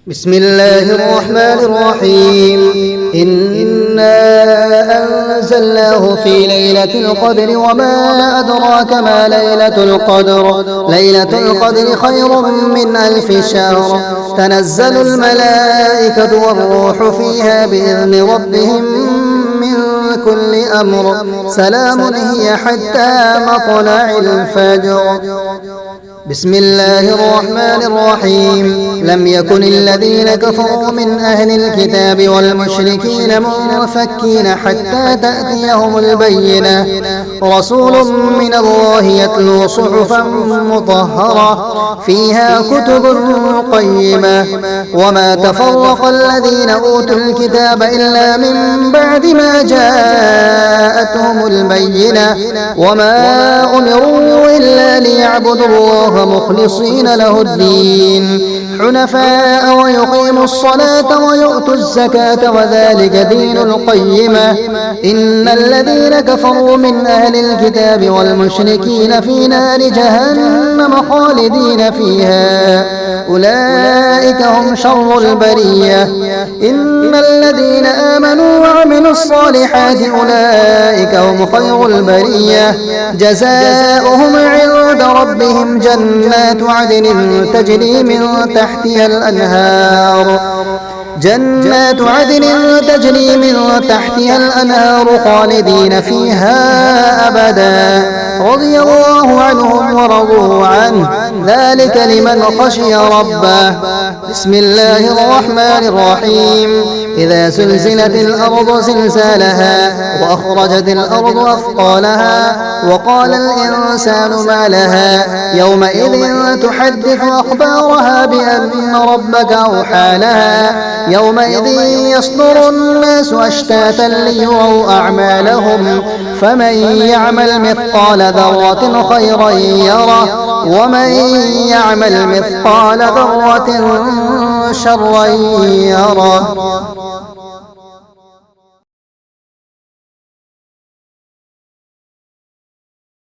بسم الله الرحمن الرحيم. إنا أنزلناه في ليلة القدر وما أدراك ما ليلة القدر. ليلة القدر خير من 1000 شهر. تنزل الملائكة والروح فيها بإذن ربهم من كل أمر. سلام هي حتى مطلع الفجر. بسم الله الرحمن الرحيم. لم يكن الذين كفروا من أهل الكتاب والمشركين منفكين حتى تأتيهم البينة. رسول من الله يتلو صحفا مطهرة فيها كتب قيمة. وما تفرق الذين أوتوا الكتاب إلا من بعد ما جاءتهم البينة. وما أمروا إلا ليعبدوا الله مخلصين له الدين حنفاء ويقيموا الصلاة ويؤتوا الزكاة وذلك دين القيمة. إن الذين كفروا من أهل الكتاب والمشركين في نار جهنم خالدين فيها أولئك هم شر البرية. إن الذين آمنوا وعملوا الصالحات أولئك هم خير البرية. جزاؤهم عند ربهم جنات عدن تجري من تحتها الأنهار خالدين فيها أبدا. رضي الله عنهم ورضوا عنه ذلك لمن خشي ربه. بسم الله الرحمن الرحيم. إذا زلزلت الأرض زلزالها وأخرجت الأرض أثقالها وقال الإنسان ما لها يومئذ تحدث أخبارها بأن ربك أوحى لها. يومئذ يصدر الناس أشتاتا ليروا أعمالهم فمن يعمل مثقال ذرة خيرا يره ومن يعمل مثقال ذرة شرا يره.